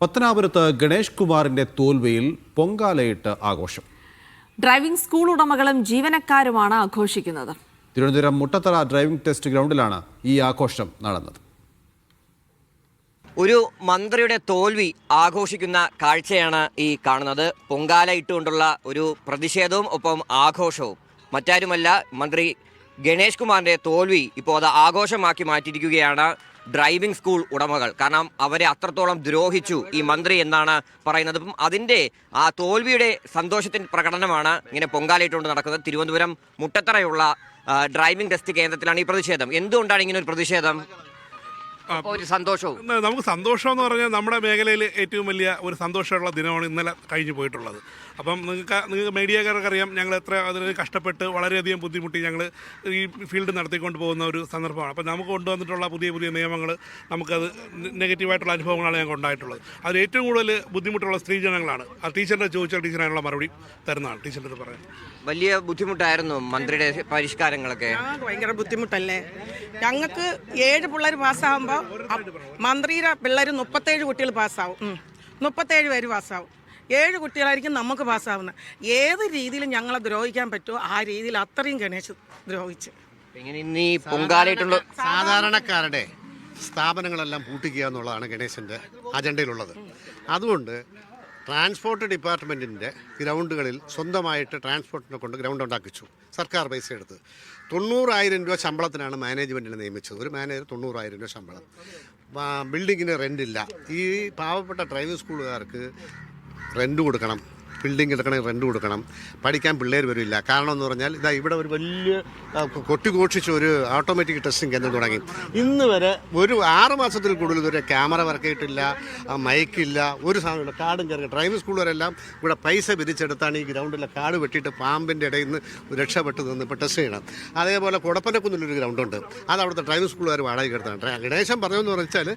പത്തനാപുരത്ത് ഗണേഷ് കുമാറിന്റെ തോൽവിയിൽ പൊങ്കാലയിട്ട് ആഘോഷം. ഡ്രൈവിംഗ് സ്കൂൾ ഉടമകളും ജീവനക്കാരുമാണ് ആഘോഷിക്കുന്നത്. തിരുവനന്തപുരം മുട്ടത്തറ ഡ്രൈവിംഗ് ടെസ്റ്റ് ഗ്രൗണ്ടിലാണ് ഈ ആഘോഷം നടന്നത്. ഒരു മന്ത്രിയുടെ തോൽവി ആഘോഷിക്കുന്ന കാഴ്ചയാണ് ഈ കാണുന്നത്. പൊങ്കാല ഇട്ടുകൊണ്ടുള്ള ഒരു പ്രതിഷേധവും ഒപ്പം ആഘോഷവും. മറ്റാരുമല്ല, മന്ത്രി ഗണേഷ് കുമാറിന്റെ തോൽവി ഇപ്പോൾ അത് ആഘോഷമാക്കി മാറ്റിയിരിക്കുകയാണ് ഡ്രൈവിംഗ് സ്കൂൾ ഉടമകൾ. കാരണം അവരെ അത്രത്തോളം ദ്രോഹിച്ചു ഈ മന്ത്രി എന്നാണ് പറയുന്നത്. അപ്പം അതിൻ്റെ ആ തോൽവിയുടെ സന്തോഷത്തിൻ്റെ പ്രകടനമാണ് ഇങ്ങനെ പൊങ്കാലയിട്ടുകൊണ്ട് നടക്കുന്നത്. തിരുവനന്തപുരം മുട്ടത്തറയുള്ള ഡ്രൈവിംഗ് ടെസ്റ്റ് കേന്ദ്രത്തിലാണ് ഈ പ്രതിഷേധം. എന്തുകൊണ്ടാണ് ഇങ്ങനെ ഒരു പ്രതിഷേധം? ഒരു സന്തോഷവും നമുക്ക് സന്തോഷം എന്ന് പറഞ്ഞാൽ നമ്മുടെ മേഖലയിൽ ഏറ്റവും വലിയ ഒരു സന്തോഷമുള്ള ദിനമാണ് ഇന്നലെ കഴിഞ്ഞു പോയിട്ടുള്ളത്. അപ്പം നിങ്ങൾക്ക് മീഡിയക്കാർക്കറിയാം, ഞങ്ങൾ എത്ര അതിന് കഷ്ടപ്പെട്ട് വളരെയധികം ബുദ്ധിമുട്ടി ഞങ്ങൾ ഈ ഫീൽഡ് നടത്തിക്കൊണ്ട് പോകുന്ന ഒരു സന്ദർഭമാണ്. അപ്പം നമുക്ക് കൊണ്ടുവന്നിട്ടുള്ള പുതിയ പുതിയ നിയമങ്ങൾ, നമുക്കത് നെഗറ്റീവായിട്ടുള്ള അനുഭവങ്ങളാണ് ഞങ്ങൾക്ക് ഉണ്ടായിട്ടുള്ളത്. അതിൽ ഏറ്റവും കൂടുതൽ ബുദ്ധിമുട്ടുള്ള സ്ത്രീജനങ്ങളാണ്. ആ ടീച്ചറിൻ്റെ ചോദിച്ചാൽ ടീച്ചറിനുള്ള മറുപടി തരുന്നതാണ്. ടീച്ചറിൻ്റെ പറയാൻ വലിയ ബുദ്ധിമുട്ടായിരുന്നു മന്ത്രിയുടെ പരിഷ്കാരങ്ങളൊക്കെ. ഭയങ്കര ബുദ്ധിമുട്ടല്ലേ. ഞങ്ങൾക്ക് 7 പിള്ളേർ പാസ്സാകുമ്പോൾ മന്ത്രിയുടെ പിള്ളേർ 37 കുട്ടികൾ പാസ്സാവും. 37 പേര് പാസ്സാവും. 7 കുട്ടികളായിരിക്കും നമുക്ക് പാസ്സാവുന്നത്. ഏത് രീതിയിൽ ഞങ്ങളെ ദ്രോഹിക്കാൻ പറ്റുമോ ആ രീതിയിൽ അത്രയും ഗണേശ് ദ്രോഹിച്ച്. സാധാരണക്കാരുടെ സ്ഥാപനങ്ങളെല്ലാം പൂട്ടിക്കുക എന്നുള്ളതാണ് ഗണേശൻ്റെ അജണ്ടയിലുള്ളത്. അതുകൊണ്ട് ട്രാൻസ്പോർട്ട് ഡിപ്പാർട്ട്മെൻറ്റിൻ്റെ ഗ്രൗണ്ടുകളിൽ സ്വന്തമായിട്ട് ട്രാൻസ്പോർട്ടിനെ കൊണ്ട് ഗ്രൗണ്ട് ഉണ്ടാക്കിച്ചു. സർക്കാർ പൈസ എടുത്ത് 90,000 രൂപ ശമ്പളത്തിനാണ് മാനേജ്മെൻറ്റിനെ നിയമിച്ചത്. ഒരു മാനേജർ 90,000 രൂപ ശമ്പളം. ബിൽഡിങ്ങിന് റെൻറ്റില്ല. ഈ പാവപ്പെട്ട ഡ്രൈവിംഗ് സ്കൂളുകാർക്ക് റെൻറ്റ് കൊടുക്കണം, ബിൽഡിംഗ് എടുക്കണമെങ്കിൽ റെൻറ്റ് കൊടുക്കണം. പഠിക്കാൻ പിള്ളേർ വരില്ല. കാരണം എന്ന് പറഞ്ഞാൽ ഇവിടെ ഒരു വലിയ കൊട്ടിഘോഷിച്ച ഒരു ഓട്ടോമാറ്റിക് ടെസ്റ്റിംഗ് കേന്ദ്രം തുടങ്ങി. ഇന്ന് വരെ ഒരു 6 മാസത്തിൽ കൂടുതൽ ഇതുവരെ ക്യാമറ വർക്ക് ചെയ്തിട്ടില്ല, മൈക്കില്ല, ഒരു സാധനമില്ല. കാടും കയറി ഡ്രൈവിംഗ് സ്കൂളുകാരെല്ലാം ഇവിടെ പൈസ പിരിച്ചെടുത്താണ് ഈ ഗ്രൗണ്ടിലെ കാട് വെട്ടിയിട്ട് പാമ്പിൻ്റെ ഇടയിൽ നിന്ന് രക്ഷപ്പെട്ട് നിന്ന് ഇപ്പോൾ ടെസ്റ്റ് ചെയ്യണം. അതേപോലെ കുടപ്പനക്കുന്നിലൊരു ഗ്രൗണ്ടുണ്ട്. അത് അവിടുത്തെ ഡ്രൈവിംഗ് സ്കൂളുകാർ വാടകയ്ക്ക് എടുത്താണ്. ഗണേശൻ പറഞ്ഞതെന്ന് വെച്ചാൽ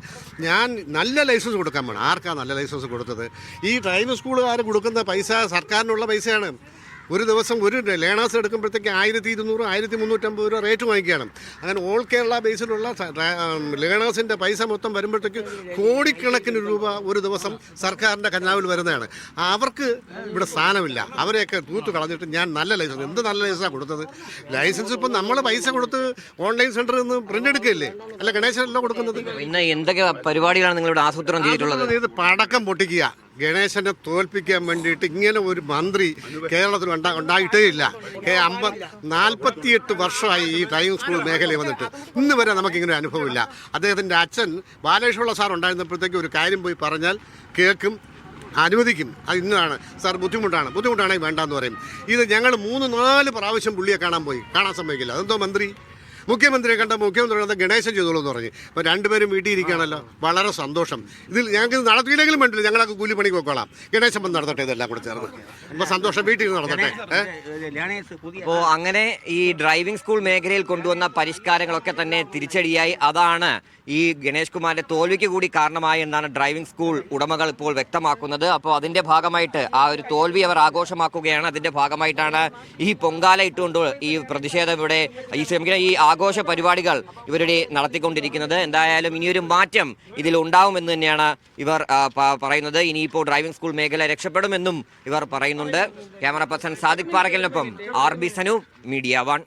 ഞാൻ നല്ല ലൈസൻസ് കൊടുക്കാൻ വേണം. ആർക്കാണ് നല്ല ലൈസൻസ് കൊടുത്തത്? ഈ ഡ്രൈവിംഗ് സ്കൂളുകാർ കൊടുക്കുന്ന പൈസ സർക്കാരിനുള്ള പൈസയാണ്. ഒരു ദിവസം ഒരു ലേണേഴ്സ് എടുക്കുമ്പോഴത്തേക്ക് 1200, 1350 രൂപ റേറ്റ് വാങ്ങിക്കുകയാണ്. അങ്ങനെ ഓൾ കേരള ബേസിലുള്ള ലേണേഴ്സിൻ്റെ പൈസ മൊത്തം വരുമ്പോഴത്തേക്ക് കോടിക്കണക്കിന് രൂപ ഒരു ദിവസം സർക്കാരിൻ്റെ ഖജനാവിൽ വരുന്നതാണ്. അവർക്ക് ഇവിടെ സ്ഥാനമില്ല. അവരെയൊക്കെ തൂത്ത് കളഞ്ഞിട്ട് ഞാൻ നല്ല ലൈസൻസ്, എന്ത് നല്ല ലൈസൻസാണ് കൊടുത്തത്? ലൈസൻസ് ഇപ്പം നമ്മൾ പൈസ കൊടുത്ത് ഓൺലൈൻ സെൻറ്ററിൽ നിന്ന് പ്രിന്റ് എടുക്കുകയല്ലേ, അല്ല ഗണേശനല്ലോ കൊടുക്കുന്നത്. ഇന്ന് എന്തൊക്കെ പരിപാടികളാണ് നിങ്ങളുടെ ആസൂത്രണം ചെയ്തിട്ടുള്ളത്? ഇത് പടക്കം പൊട്ടിക്കുക. ഗണേശനെ തോൽപ്പിക്കാൻ വേണ്ടിയിട്ട് ഇങ്ങനെ ഒരു മന്ത്രി കേരളത്തിൽ ഉണ്ടായിട്ടേ ഇല്ല. 48 വർഷമായി ഈ ഡ്രൈവിംഗ് സ്കൂൾ മേഖലയിൽ വന്നിട്ട് ഇന്ന് വരെ നമുക്കിങ്ങനെ അനുഭവമില്ല. അദ്ദേഹത്തിൻ്റെ അച്ഛൻ ബാലേശ്വര സാർ ഉണ്ടായിരുന്നപ്പോഴത്തേക്ക് ഒരു കാര്യം പോയി പറഞ്ഞാൽ കേൾക്കും, അനുവദിക്കും. അത് ഇന്നാണ് സാർ ബുദ്ധിമുട്ടാണെങ്കിൽ വേണ്ടാന്ന് പറയും. ഇത് ഞങ്ങൾ 3-4 പ്രാവശ്യം പുള്ളിയെ കാണാൻ സമ്മതിക്കില്ല. അതെന്തോ മന്ത്രി, മുഖ്യമന്ത്രിയെ കണ്ട മുഖ്യമന്ത്രി ഗണേശൻ ചെയ്തോളൂ എന്ന് പറഞ്ഞ്. അപ്പോൾ രണ്ടുപേരും വീട്ടിൽ ഇരിക്കുകയാണല്ലോ, വളരെ സന്തോഷം. ഇതിൽ ഞങ്ങൾക്ക് ഇത് നടത്തിയില്ലെങ്കിലും വേണ്ടില്ല, ഞങ്ങളൊക്കെ കൂലിപ്പണിക്ക് വെക്കോളാം. ഗണേശൻ വന്ന് നടത്തട്ടെ, ഇതെല്ലാം കൂടെ ചേർന്ന്. അപ്പോൾ സന്തോഷം, വീട്ടിൽ നടത്തട്ടെ. അപ്പോൾ അങ്ങനെ ഈ ഡ്രൈവിംഗ് സ്കൂൾ മേഖലയിൽ കൊണ്ടുവന്ന പരിഷ്കാരങ്ങളൊക്കെ തന്നെ തിരിച്ചടിയായി. അതാണ് ഈ ഗണേഷ് കുമാറിന്റെ തോൽവിക്ക് കൂടി കാരണമായി എന്നാണ് ഡ്രൈവിംഗ് സ്കൂൾ ഉടമകൾ ഇപ്പോൾ വ്യക്തമാക്കുന്നത്. അപ്പോൾ അതിന്റെ ഭാഗമായിട്ട് ആ ഒരു തോൽവി അവർ ആഘോഷമാക്കുകയാണ്. അതിന്റെ ഭാഗമായിട്ടാണ് ഈ പൊങ്കാല ഇട്ടുകൊണ്ട് ഈ പ്രതിഷേധം ഇവിടെ ഈ ആഘോഷ പരിപാടികൾ ഇവരുടെ നടത്തിക്കൊണ്ടിരിക്കുന്നത്. എന്തായാലും ഇനിയൊരു മാറ്റം ഇതിൽ ഉണ്ടാവുമെന്ന് തന്നെയാണ് ഇവർ പറയുന്നത്. ഇനിയിപ്പോൾ ഡ്രൈവിംഗ് സ്കൂൾ മേഖല രക്ഷപ്പെടുമെന്നും ഇവർ പറയുന്നുണ്ട്. ക്യാമറ പേഴ്സൺ സാദിഖ് പാറക്കലിനൊപ്പം RB സനു, മീഡിയ 1.